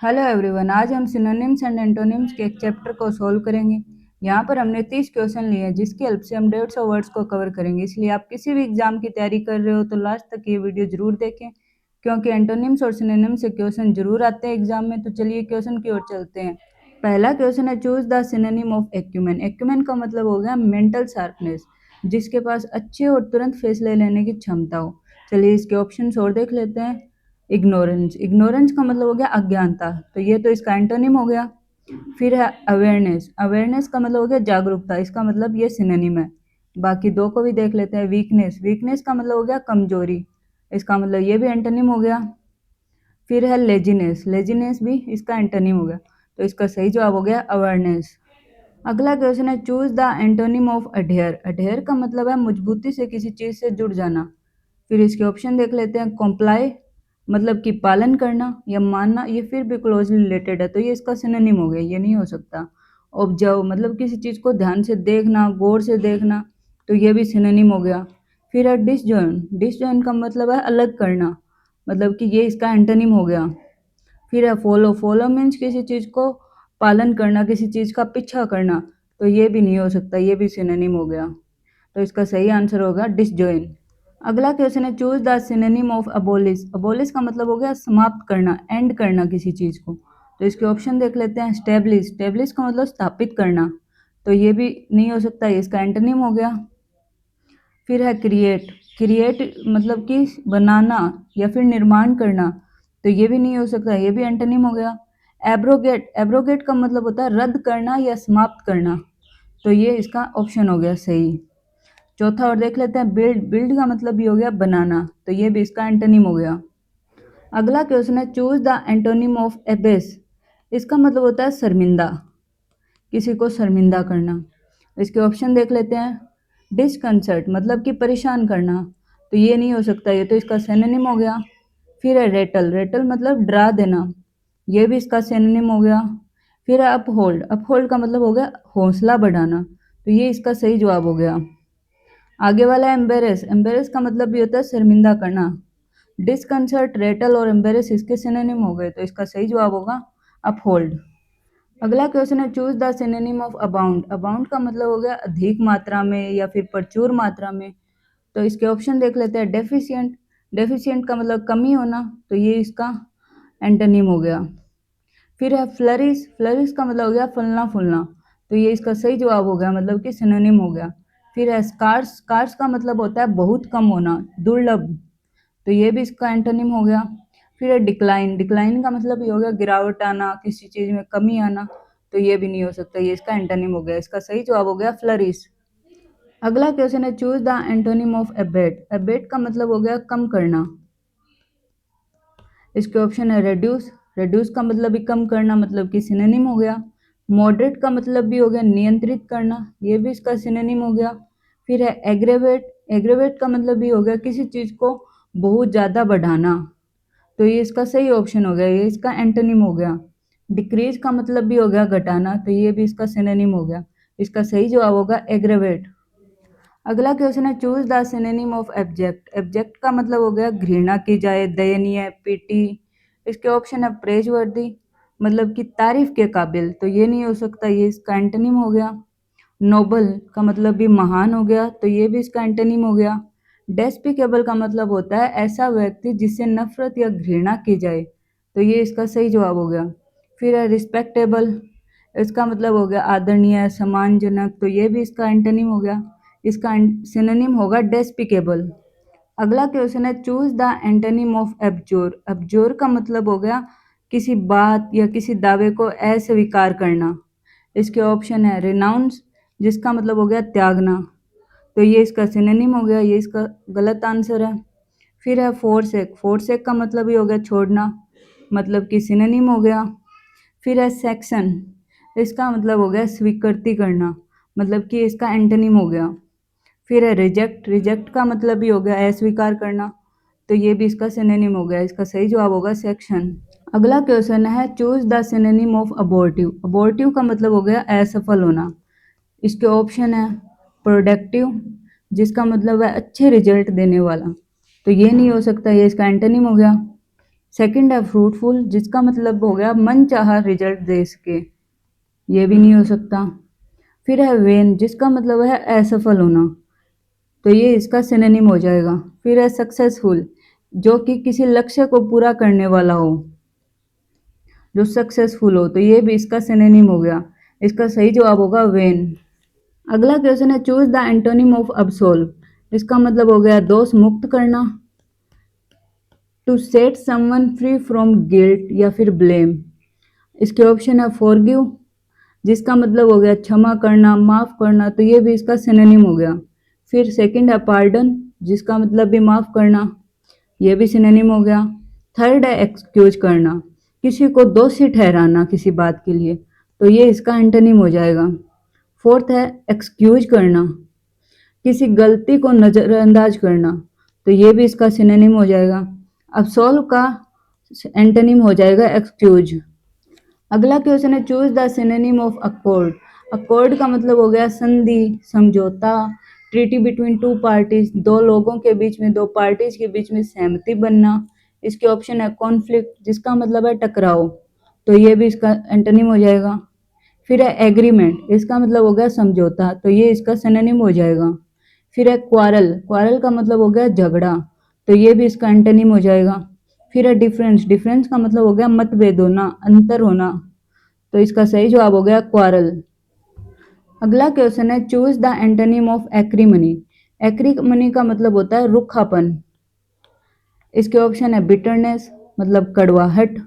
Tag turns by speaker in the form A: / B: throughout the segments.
A: Hello everyone, आज हम synonyms and antonyms के एक चैप्टर को सॉल्व करेंगे। यहाँ पर हमने 30 क्वेश्चन लिए हैं जिसकी हेल्प से हम 150 वर्ड्स को कवर करेंगे। इसलिए आप किसी भी एग्जाम की तैयारी कर रहे हो तो लास्ट तक ये वीडियो जरूर देखें, क्योंकि एंटोनिम्स और सिनोनिम्स से क्वेश्चन जरूर आते हैं एग्जाम में। तो चलिए क्वेश्चन की ओर चलते हैं। पहला क्वेश्चन है, choose the synonym of acumen. Acumen का मतलब हो गया मेंटल शार्पनेस, जिसके पास अच्छे और तुरंत फैसले लेने की क्षमता हो। चलिए इसके ऑप्शंस और देख लेते हैं। इग्नोरेंस, इग्नोरेंस का मतलब हो गया अज्ञानता, तो ये तो इसका एंटोनिम हो गया। फिर है अवेयरनेस, अवेयरनेस का मतलब हो गया जागरूकता, इसका मतलब ये सिनोनिम है। बाकी दो को भी देख लेते हैं। वीकनेस, वीकनेस का मतलब हो गया कमजोरी, इसका मतलब ये भी एंटोनिम हो गया। फिर है लेजीनेस, लेजीनेस भी इसका एंटोनिम हो गया, तो इसका सही जवाब हो गया अवेयरनेस। अगला क्वेश्चन है, choose the antonym of adhere. Adhere का मतलब है मजबूती से किसी चीज से जुड़ जाना। फिर इसके ऑप्शन देख लेते हैं। कॉम्प्लाई मतलब कि पालन करना या मानना, ये फिर भी क्लोजली रिलेटेड है, तो ये इसका सिनोनिम हो गया, ये नहीं हो सकता। ऑब्जर्व मतलब किसी चीज को ध्यान से देखना, गौर से देखना, तो ये भी सिनोनिम हो गया। फिर है डिसजॉइन, डिसजॉइन का मतलब है अलग करना, मतलब कि ये इसका एंटोनिम हो गया। फिर है फॉलो, फॉलो मीन्स किसी चीज को पालन करना, किसी चीज का पीछा करना, तो ये भी नहीं हो सकता, ये भी सिनोनिम हो गया, तो इसका सही आंसर होगा डिसजॉइन। अगला क्वेश्चन है, choose the synonym of abolish. Abolish का मतलब हो गया समाप्त करना, एंड करना किसी चीज को, तो इसके ऑप्शन देख लेते हैं। स्टेब्लिश, स्टेब्लिश का मतलब स्थापित करना, तो ये भी नहीं हो सकता, ये इसका एंटोनिम हो गया। फिर है क्रिएट, क्रिएट मतलब कि बनाना या फिर निर्माण करना, तो ये भी नहीं हो सकता, ये भी एंटोनिम हो गया। एब्रोगेट, एब्रोगेट का मतलब होता है रद्द करना या समाप्त करना, तो ये इसका ऑप्शन हो गया सही। चौथा और देख लेते हैं। बिल्ड, बिल्ड का मतलब भी हो गया बनाना, तो ये भी इसका एंटोनिम हो गया। अगला क्वेश्चन है, choose the antonym of Abyss. इसका मतलब होता है शर्मिंदा, किसी को शर्मिंदा करना। इसके ऑप्शन देख लेते हैं। डिसकंसर्ट मतलब कि परेशान करना, तो ये नहीं हो सकता, ये तो इसका सिनोनिम हो गया। फिर है रेटल, रेटल मतलब डरा देना, ये भी इसका सिनोनिम हो गया। फिर है अपहोल्ड, अपहोल्ड का मतलब हो गया हौसला बढ़ाना, तो ये इसका सही जवाब हो गया। आगे वाला है एम्बेरेस, एम्बेरेस का मतलब भी होता है शर्मिंदा करना। डिसकंसर्ट, रेटल और एम्बेरेस इसके सिनोनिम हो गए, तो इसका सही जवाब होगा अपहोल्ड। अगला क्वेश्चन है, choose the synonym of abound. Abound का मतलब हो गया अधिक मात्रा में या फिर प्रचुर मात्रा में, तो इसके ऑप्शन देख लेते हैं। डेफिशिएंट, डेफिशिएंट का मतलब कमी होना, तो ये इसका एंटोनिम हो गया। फिर है फ्लरिश, फ्लरिश का मतलब हो गया फलना फूलना, तो ये इसका सही जवाब हो गया, मतलब कि सिनोनिम हो गया। फिर है स्कार्स, स्कार्स का मतलब होता है बहुत कम होना, दुर्लभ, तो ये भी इसका एंटोनिम हो गया। फिर है डिक्लाइन, डिक्लाइन का मतलब ये हो गया गिरावट आना, किसी चीज में कमी आना, तो ये भी नहीं हो सकता, ये इसका एंटोनिम हो गया, इसका सही जवाब हो गया फ्लरिश। अगला क्वेश्चन है, choose the antonym of Abbott. Abbott का मतलब हो गया कम करना। इसके ऑप्शन है रेड्यूस, रेड्यूस का मतलब भी कम करना, मतलब कि सिनोनिम हो गया। मॉडरेट का मतलब भी हो गया नियंत्रित करना, ये भी इसका सिनोनिम हो गया। फिर है एग्रेवेट, एग्रेवेट का मतलब भी हो गया किसी चीज को बहुत ज्यादा बढ़ाना, तो ये इसका सही ऑप्शन हो गया, ये इसका एंटोनिम हो गया। डिक्रीज का मतलब भी हो गया घटाना, तो ये भी इसका सिनोनिम हो गया, इसका सही जवाब होगा एग्रेवेट। अगला क्वेश्चन है, choose the synonym of abject. Abject का मतलब हो गया घृणा की जाए, दयनीय, पीटी। इसके ऑप्शन है प्रेजवर्दी मतलब कि तारीफ के काबिल, तो ये नहीं हो सकता, ये इसका एंटोनिम हो गया। नोबल का मतलब भी महान हो गया, तो ये भी इसका एंटोनिम हो गया। डेस्पिकेबल का मतलब होता है ऐसा व्यक्ति जिससे नफरत या घृणा की जाए, तो ये इसका सही जवाब हो गया। फिर है रिस्पेक्टेबल, इसका मतलब हो गया आदरणीय, सम्मानजनक, तो ये भी इसका एंटोनिम हो गया, इसका सिनोनिम होगा डेस्पिकेबल। अगला क्वेश्चन है, चूज द एंटोनिम ऑफ एब्जोर। एब्जोर का मतलब हो गया किसी बात या किसी दावे को अस्वीकार करना। इसके ऑप्शन है रिनाउंस, जिसका मतलब हो गया त्यागना, तो ये इसका सिनोनिम हो गया, ये इसका गलत आंसर है। फिर है फोरसेक, फोरसेक का मतलब ही हो गया छोड़ना, मतलब कि सिनोनिम हो गया। फिर है सेक्शन, इसका मतलब हो गया स्वीकृति करना, मतलब कि इसका एंटोनिम हो गया। फिर है रिजेक्ट, रिजेक्ट का मतलब भी हो गया अस्वीकार करना, तो ये भी इसका सिनोनिम हो गया, इसका सही जवाब होगा सेक्शन। अगला क्वेश्चन है, चूज द सिनोनिम ऑफ अबॉर्टिव। अबॉर्टिव का मतलब हो गया असफल होना। इसके ऑप्शन है प्रोडक्टिव, जिसका मतलब है अच्छे रिजल्ट देने वाला, तो ये नहीं हो सकता, ये इसका एंटोनिम हो गया। सेकंड है फ्रूटफुल, जिसका मतलब हो गया मनचाहा रिजल्ट दे सके, ये भी नहीं हो सकता। फिर है वेन, जिसका मतलब है असफल होना, तो ये इसका सिनोनिम हो जाएगा। फिर है सक्सेसफुल, जो कि किसी लक्ष्य को पूरा करने वाला हो, जो सक्सेसफुल हो, तो ये भी इसका सिनोनिम हो गया। इसका सही जवाब होगा वेन। अगला क्वेश्चन है choose the antonym of absolve. इसका मतलब हो गया दोष मुक्त करना, to set someone free from guilt या फिर ब्लेम। इसके ऑप्शन है फॉरगिव, जिसका मतलब हो गया क्षमा करना, माफ करना, तो ये भी इसका सिनोनिम हो गया। फिर सेकंड है पार्डन, जिसका मतलब भी माफ करना, ये भी सिनोनिम हो गया। थर्ड है एक्सक्यूज करना, किसी को दोषी ठहराना किसी बात के लिए, तो ये इसका एंटोनिम हो जाएगा। फोर्थ है एक्सक्यूज करना, किसी गलती को नजरअंदाज करना, तो ये भी इसका सिनोनिम हो जाएगा। अब्सोल्व का एंटोनिम हो जाएगा एक्सक्यूज। अगला क्वेश्चन है choose the synonym of accord. Accord का मतलब हो गया संधि, समझौता, ट्रीटी बिटवीन टू पार्टीज, दो लोगों के बीच में, दो पार्टीज के बीच में सहमति बनना। इसके ऑप्शन है कॉन्फ्लिक्ट, जिसका मतलब है टकराव, तो ये भी इसका एंटोनिम हो जाएगा। फिर है एग्रीमेंट, इसका मतलब हो गया समझौता, तो ये इसका सिनोनिम हो जाएगा। फिर है क्वारल, क्वारल का मतलब हो गया झगड़ा, तो ये भी इसका एंटोनिम हो जाएगा। फिर है डिफरेंस, डिफरेंस का मतलब हो गया मतभेद होना, अंतर होना, तो इसका सही जवाब हो गया क्वारल। अगला क्वेश्चन है चूज द एंटोनिम ऑफ एक्रीमनी। एक्रीमनी का मतलब होता है रुखापन। इसके ऑप्शन है बिटरनेस, मतलब कड़वाहट,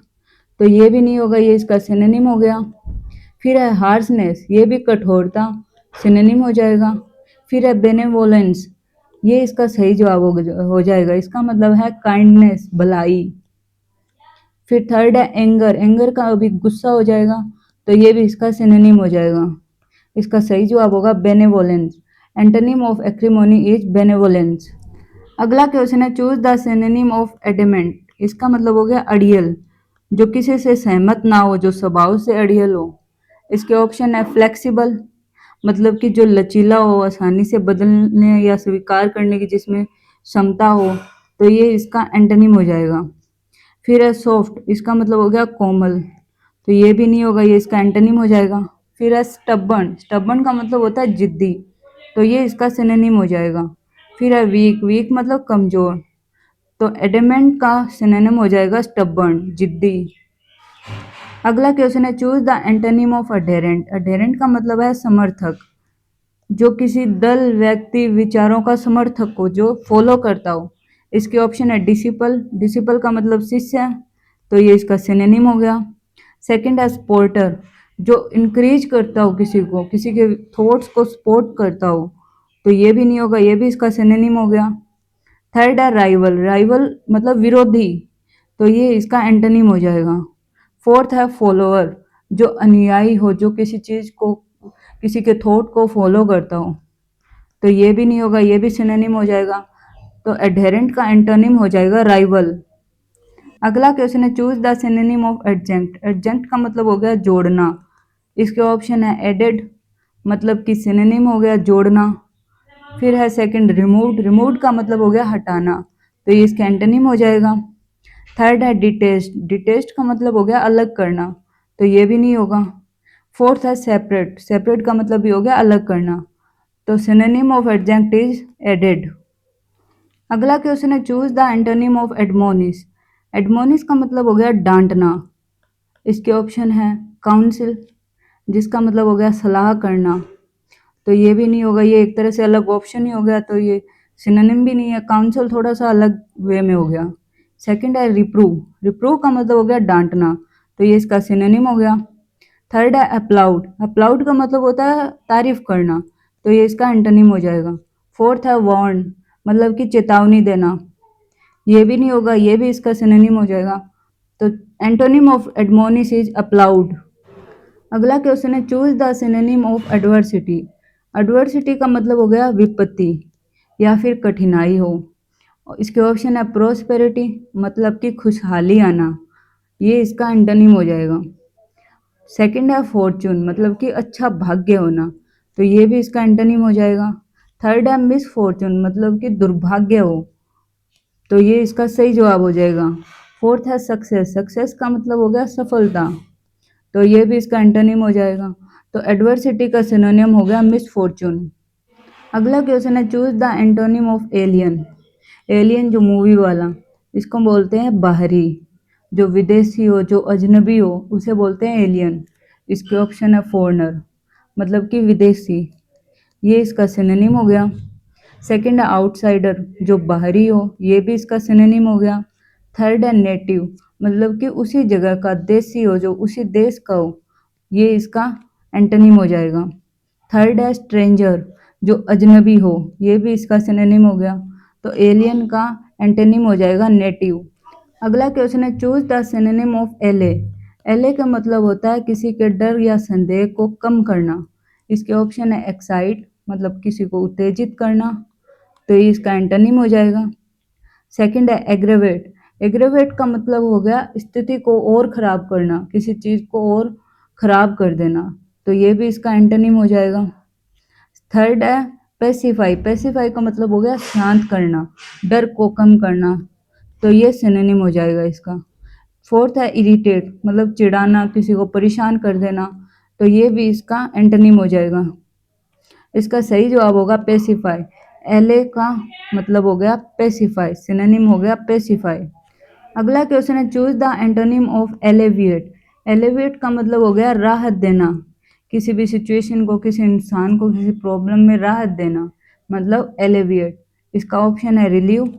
A: तो ये भी नहीं होगा, ये इसका सिनोनिम हो गया। फिर है हार्शनेस, ये भी कठोरता, सिनोनिम हो जाएगा। फिर है बेनेवोलेंस, ये इसका सही जवाब हो जाएगा, इसका मतलब है काइंडनेस, भलाई। फिर थर्ड है एंगर, एंगर का अभी गुस्सा हो जाएगा, तो ये भी इसका सिनोनिम हो जाएगा। इसका सही जवाब होगा benevolence. Antonym of acrimony is benevolence. अगला क्वेश्चन है choose the synonym of adamant. इसका मतलब हो गया अड़ियल, जो किसी से सहमत ना हो, जो स्वभाव से अड़ियल हो। इसके ऑप्शन है फ्लेक्सिबल, मतलब कि जो लचीला हो, आसानी से बदलने या स्वीकार करने की जिसमें क्षमता हो, तो ये इसका एंटोनिम हो जाएगा। फिर है सॉफ्ट, इसका मतलब हो गया कोमल, तो ये भी नहीं होगा, ये इसका एंटोनिम हो जाएगा। फिर है स्टबर्न, स्टबर्न का मतलब होता है जिद्दी, तो ये इसका सिनोनिम हो जाएगा। फिर है वीक, वीक मतलब कमजोर, तो एडमेंट का सिनोनिम हो जाएगा स्टबर्न, जिद्दी। अगला क्वेश्चन है choose the antonym of adherent. Adherent का मतलब है समर्थक, जो किसी दल, व्यक्ति, विचारों का समर्थक हो, जो फॉलो करता हो। इसके ऑप्शन है डिसिपल, डिसिपल का मतलब शिष्य, तो ये इसका सिनोनिम हो गया। सेकंड है सपोर्टर, जो इंकरेज करता हो किसी को, किसी के थॉट्स को सपोर्ट करता हो, तो ये भी नहीं होगा, ये भी इसका सिनोनिम हो गया। थर्ड है राइवल, राइवल मतलब विरोधी, तो ये इसका एंटोनिम हो जाएगा। फोर्थ है फॉलोअर, जो अनुयायी हो, जो किसी चीज को, किसी के थॉट को फॉलो करता हो, तो ये भी नहीं होगा, ये भी सिनोनिम हो जाएगा। तो एडहेरेंट का एंटोनिम हो जाएगा राइवल। अगला क्वेश्चन है चूज द सिनोनिम ऑफ एडजेंक्ट। एडजेंक्ट का मतलब हो गया जोड़ना। इसके ऑप्शन है एडेड, मतलब कि सिनोनिम हो गया जोड़ना। फिर है सेकंड रिमूव्ड, रिमूव्ड का मतलब हो गया हटाना, तो ये इसका एंटोनिम हो जाएगा। थर्ड है डिटेस्ट, डिटेस्ट का मतलब हो गया अलग करना, तो ये भी नहीं होगा। फोर्थ है सेपरेट, सेपरेट का मतलब भी हो गया अलग करना, तो सिनोनिम ऑफ एडजेंक्ट इज एडेड। अगला क्वेश्चन है choose the antonym of admonish. Admonish का मतलब हो गया डांटना। इसके ऑप्शन है काउंसिल, जिसका मतलब हो गया सलाह करना, तो ये भी नहीं होगा, ये एक तरह से अलग ऑप्शन ही हो गया, तो ये सिनोनिम भी नहीं है। काउंसिल थोड़ा सा अलग वे में हो गया। सेकंड है रिप्रूव, रिप्रूव का मतलब हो गया डांटना, तो ये इसका सिनोनिम हो गया। थर्ड है अप्लाउड, अप्लाउड का मतलब होता है तारीफ करना, तो ये इसका एंटोनिम हो जाएगा। फोर्थ है वार्न, मतलब कि चेतावनी देना, ये भी नहीं होगा, ये भी इसका सिनोनिम हो जाएगा। तो एंटोनिम ऑफ एडमोनिश इज अप्लाउड। अगला क्वेश्चन है choose the synonym of adversity. Adversity का मतलब हो गया विपत्ति या फिर कठिनाई हो। इसके ऑप्शन है प्रोस्पेरिटी, मतलब कि खुशहाली आना, ये इसका एंटोनिम हो जाएगा। सेकंड है फॉर्चून, मतलब कि अच्छा भाग्य होना, तो ये भी इसका एंटोनिम हो जाएगा। थर्ड है मिस फॉर्चून, मतलब कि दुर्भाग्य हो, तो ये इसका सही जवाब हो जाएगा। फोर्थ है सक्सेस, सक्सेस का मतलब हो गया सफलता, तो ये भी इसका एंटोनिम हो जाएगा। तो एडवर्सिटी का सिनोनिम हो गया मिसफॉर्चून। अगला क्वेश्चन है choose the antonym of alien. Alien जो मूवी वाला, इसको बोलते हैं बाहरी, जो विदेशी हो, जो अजनबी हो, उसे बोलते हैं एलियन। इसके ऑप्शन है फॉरेनर, मतलब कि विदेशी, ये इसका सिनोनिम हो गया। सेकंड है आउटसाइडर, जो बाहरी हो, ये भी इसका सिनोनिम हो गया। थर्ड है नेटिव, मतलब कि उसी जगह का, देसी हो, जो उसी देश का हो, ये इसका एंटोनिम हो जाएगा। थर्ड है स्ट्रेंजर, जो अजनबी हो, ये भी इसका सिनोनिम हो गया। तो एलियन का एंटोनिम हो जाएगा नेटिव। अगला क्वेश्चन है चूज द सिनोनिम ऑफ एले। एले का मतलब होता है किसी के डर या संदेह को कम करना। इसके ऑप्शन है एक्साइट, मतलब किसी को उत्तेजित करना, तो ये इसका एंटोनिम हो जाएगा। सेकंड है एग्रेवेट, एग्रेवेट का मतलब हो गया स्थिति को और खराब करना, किसी चीज को और खराब कर देना, तो ये भी इसका एंटोनिम हो जाएगा। थर्ड है पेसिफाई, पेसिफाई का मतलब हो गया शांत करना, डर को कम करना, तो ये सिनोनिम हो जाएगा इसका। फोर्थ है इरिटेट, मतलब चिढ़ाना, किसी को परेशान कर देना, तो ये भी इसका एंटोनिम हो जाएगा। इसका सही जवाब होगा पेसिफाई। एले का मतलब हो गया पेसिफाई, सिनोनिम हो गया पेसिफाई। अगला क्वेश्चन है चूज द एंटोनिम ऑफ एलेविएट। एलेविएट का मतलब हो गया राहत देना, किसी भी सिचुएशन को, किसी इंसान को किसी प्रॉब्लम में राहत देना, मतलब एलेविएट। इसका ऑप्शन है रिलीव,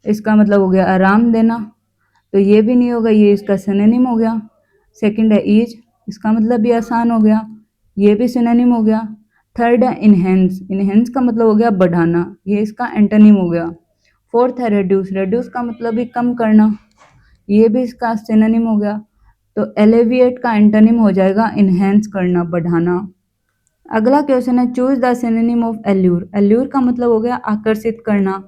A: इसका मतलब हो गया आराम देना, तो ये भी नहीं होगा, ये इसका सिनोनिम हो गया। सेकंड है ईज, इसका मतलब भी आसान हो गया, ये भी सिनोनिम हो गया। थर्ड है इनहेंस, इनहेंस का मतलब हो गया बढ़ाना, ये इसका एंटोनिम हो गया। फोर्थ है रेड्यूस, रेड्यूस का मतलब भी कम करना, ये भी इसका सिनोनिम हो गया। तो एलेविएट का एंटोनिम हो जाएगा इनहेंस करना, बढ़ाना। अगला क्वेश्चन है choose the synonym of allure. Allure का मतलब हो गया आकर्षित करना,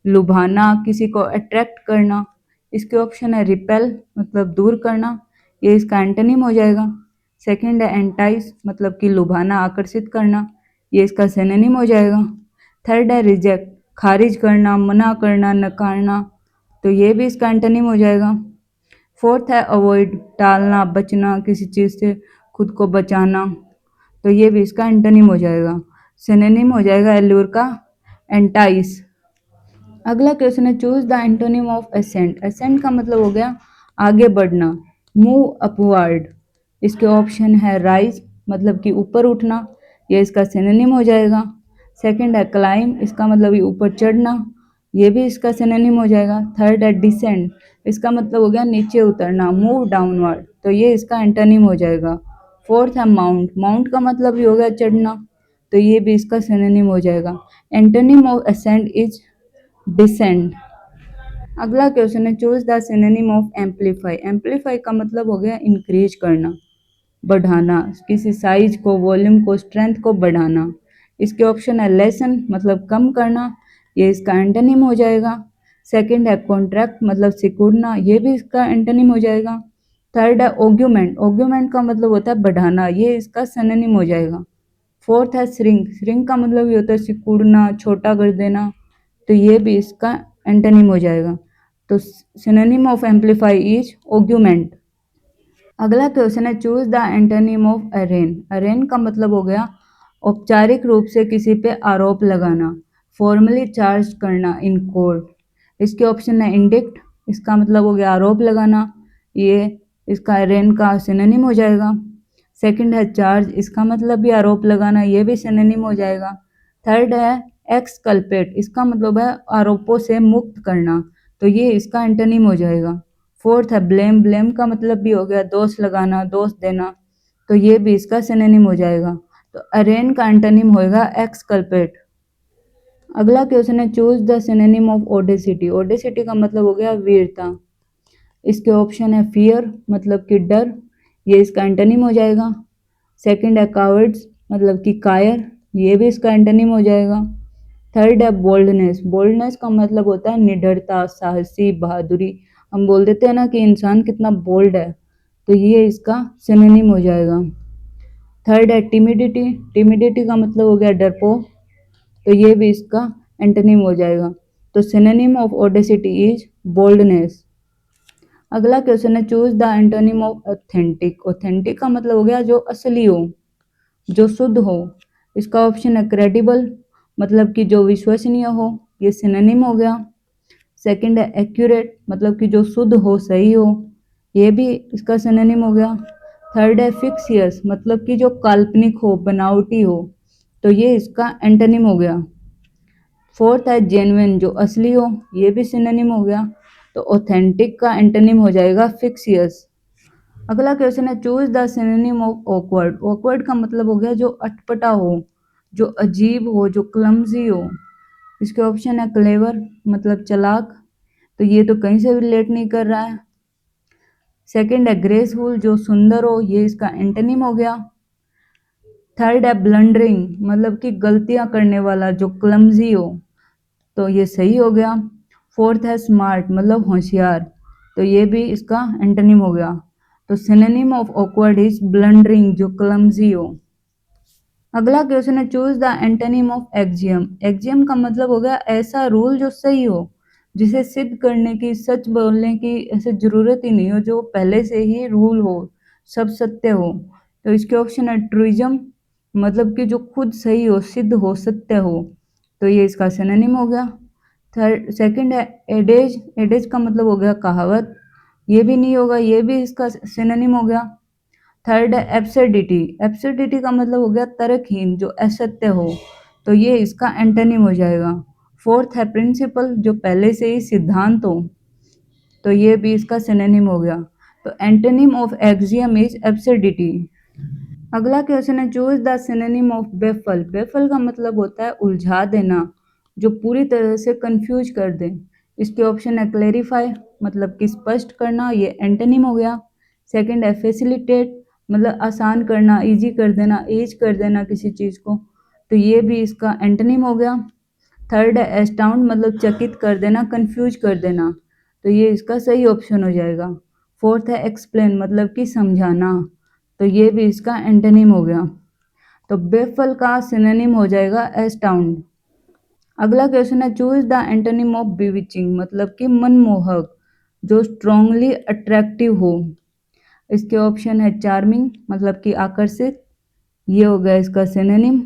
A: लुभाना, किसी को अट्रैक्ट करना। इसके ऑप्शन है रिपेल, मतलब दूर करना, ये इसका एंटोनिम हो जाएगा। सेकंड है एंटाइस, मतलब कि लुभाना, आकर्षित करना, ये इसका सिनोनिम हो जाएगा। थर्ड है रिजेक्ट, खारिज करना, मना करना, नकारना, तो ये भी इसका एंटोनिम हो जाएगा। फोर्थ है अवॉइड, टालना, बचना, किसी चीज़ से खुद को बचाना, तो ये भी इसका एंटोनिम हो जाएगा। सिनोनिम हो जाएगा एल्यूर का एंटाइस। अगला क्वेश्चन है choose the antonym of ascent. Ascent का मतलब हो गया आगे बढ़ना, मूव अपवर्ड। इसके ऑप्शन है राइज, मतलब कि ऊपर उठना, ये इसका सिनोनिम हो जाएगा। सेकंड है क्लाइम, इसका मतलब ये ऊपर चढ़ना, ये भी इसका सिनोनिम हो जाएगा। थर्ड है डिसेंड, इसका मतलब हो गया नीचे उतरना, मूव डाउनवर्ड, तो ये इसका एंटोनिम हो जाएगा। फोर्थ है माउंट, माउंट का मतलब ही हो गया चढ़ना, तो ये भी इसका सिनोनिम हो जाएगा। Antonym of ascent is descend. अगला क्वेश्चन है choose the synonym of amplify. Amplify का मतलब हो गया इंक्रीज करना, बढ़ाना, किसी साइज को, वॉल्यूम को, स्ट्रेंथ को बढ़ाना। इसके ऑप्शन है लेसन, मतलब कम करना, ये इसका एंटोनिम हो जाएगा। सेकंड है कॉन्ट्रैक्ट, मतलब सिकुड़ना, ये भी इसका एंटोनिम हो जाएगा। थर्ड है ऑग्यूमेंट, ऑग्यूमेंट का मतलब होता है बढ़ाना, ये इसका सिनोनिम हो जाएगा। फोर्थ है श्रिंक, श्रिंक का मतलब ये होता है सिकुड़ना, छोटा कर देना, तो ये भी इसका एंटोनिम हो जाएगा। तो synonym of amplify is augment. अगला क्वेश्चन है चूज द एंटोनिम ऑफ अरेन। अरेन का मतलब हो गया औपचारिक रूप से किसी पे आरोप लगाना, फॉर्मली चार्ज करना इन कोर्ट। इसके ऑप्शन है इंडिक्ट, इसका मतलब हो गया आरोप लगाना, ये इसका अरेन का सिनोनिम हो जाएगा। सेकंड है चार्ज, इसका मतलब भी आरोप लगाना, ये भी सिनोनिम हो जाएगा। थर्ड है एक्सकल्पेट, इसका मतलब है आरोपों से मुक्त करना, तो ये इसका एंटोनिम हो जाएगा। फोर्थ है ब्लेम, ब्लेम का मतलब भी हो गया दोष लगाना, दोष देना, तो ये भी इसका सिनोनिम हो जाएगा। तो अरेन का एंटोनिम होएगा एक्सकल्पेट। अगला क्वेश्चन है choose the synonym of Audacity. Audacity का मतलब हो गया वीरता। इसके ऑप्शन है फियर, मतलब कि डर, ये इसका एंटोनिम हो जाएगा। सेकंड है कावर्ड्स, मतलब कि कायर, ये भी इसका एंटोनिम हो जाएगा। थर्ड है बोल्डनेस, बोल्डनेस का मतलब होता है निडरता, साहसी, बहादुरी। हम बोल देते हैं ना कि इंसान कितना बोल्ड है, तो ये इसका सिनोनिम हो जाएगा। थर्ड है टिमिडिटी, टिमिडिटी का मतलब हो गया डरपोक, तो ये भी इसका एंटोनिम हो जाएगा। तो synonym of Audacity is boldness. अगला क्वेश्चन है choose the antonym of authentic. Authentic का मतलब हो गया जो असली हो, जो शुद्ध हो। इसका ऑप्शन है क्रेडिबल, मतलब कि जो विश्वसनीय हो, ये सिनोनिम हो गया। सेकंड है एक्यूरेट, मतलब कि जो शुद्ध हो, सही हो, ये भी इसका सिनोनिम हो गया। थर्ड है फिक्सियस, मतलब कि जो काल्पनिक हो, बनावटी हो, तो ये इसका एंटोनिम हो गया। फोर्थ है जेन्युइन, जो असली हो, ये भी सिनोनिम हो गया। तो ऑथेंटिक का एंटोनिम हो जाएगा फिक्सियस। अगला क्वेश्चन है choose the synonym of awkward. Awkward का मतलब हो गया जो अटपटा हो, जो अजीब हो, जो क्लमजी हो। इसके ऑप्शन है क्लेवर, मतलब चालाक, तो ये तो कहीं से भी रिलेट नहीं कर रहा है। सेकंड है ग्रेसफुल, जो सुंदर हो, ये इसका एंटोनिम हो गया। थर्ड है ब्लंडरिंग, मतलब कि गलतियां करने वाला, जो क्लमजी हो, तो ये सही हो गया। फोर्थ है स्मार्ट, मतलब होशियार, तो ये भी इसका एंटोनिम हो गया। तो synonym of awkward is blundering, जो क्लमजी हो। अगला क्वेश्चन है choose the antonym of axiom. Axiom का मतलब हो गया ऐसा रूल जो सही हो, जिसे सिद्ध करने की, सच बोलने की ऐसे जरूरत ही नहीं हो, जो पहले से ही रूल हो, सब सत्य हो। तो इसके ऑप्शन है ट्रूइज्म, मतलब कि जो खुद सही हो, सिद्ध हो, सत्य हो, तो ये इसका सिनोनिम हो गया। थर्ड सेकंड है एडेज। एडेज का मतलब हो गया कहावत, ये भी नहीं होगा, ये भी इसका सिनोनिम हो गया। थर्ड है एब्सर्डिटी। एब्सर्डिटी का मतलब हो गया तर्कहीन, जो असत्य हो, तो ये इसका एंटोनिम हो जाएगा। फोर्थ है प्रिंसिपल, जो पहले से ही सिद्धांत हो, तो ये भी इसका सिनोनिम हो गया। तो antonym of axiom is absurdity. अगला क्वेश्चन है choose the synonym of baffle. Baffle का मतलब होता है उलझा देना, जो पूरी तरह से कंफ्यूज कर दे। इसके ऑप्शन है क्लेरिफाई, मतलब कि स्पष्ट करना, ये एंटोनिम हो गया। सेकंड है फैसिलिटेट, मतलब आसान करना, इजी कर देना, ईज कर देना किसी चीज़ को, तो ये भी इसका एंटोनिम हो गया। थर्ड है एस्टाउंड, मतलब चकित कर देना, कंफ्यूज कर देना, तो ये इसका सही ऑप्शन हो जाएगा। फोर्थ है एक्सप्लेन, मतलब कि समझाना, तो ये भी इसका एंटोनिम हो गया। तो बेफल का सिनोनिम हो जाएगा एस्टाउंड। अगला क्वेश्चन है चूज द एंटोनिम ऑफ बीविचिंग, मतलब कि मनमोहक, जो स्ट्रांगली अट्रैक्टिव हो। इसके ऑप्शन है चार्मिंग, मतलब कि आकर्षित, ये हो गया इसका सिनोनिम।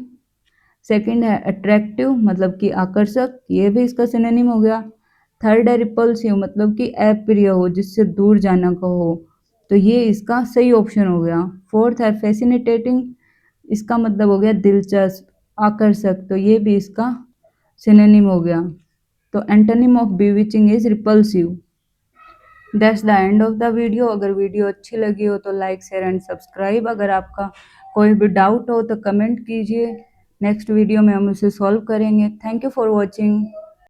A: सेकंड है अट्रैक्टिव, मतलब कि आकर्षक, ये भी इसका सिनोनिम हो गया। थर्ड है रिपल्सिव, मतलब कि अप्रिय हो, जिससे दूर जाना का हो, तो ये इसका सही ऑप्शन हो गया। फोर्थ है फैसिनेटेटिंग, इसका मतलब हो गया दिलचस्प, आकर्षक, तो ये भी इसका सिनोनिम हो गया। तो antonym of bewitching is repulsive. That's the end of the video. अगर वीडियो अच्छी लगी हो तो लाइक शेयर एंड सब्सक्राइब। अगर आपका कोई भी डाउट हो तो कमेंट कीजिए, नेक्स्ट वीडियो में हम उसे सॉल्व करेंगे। Thank you for watching.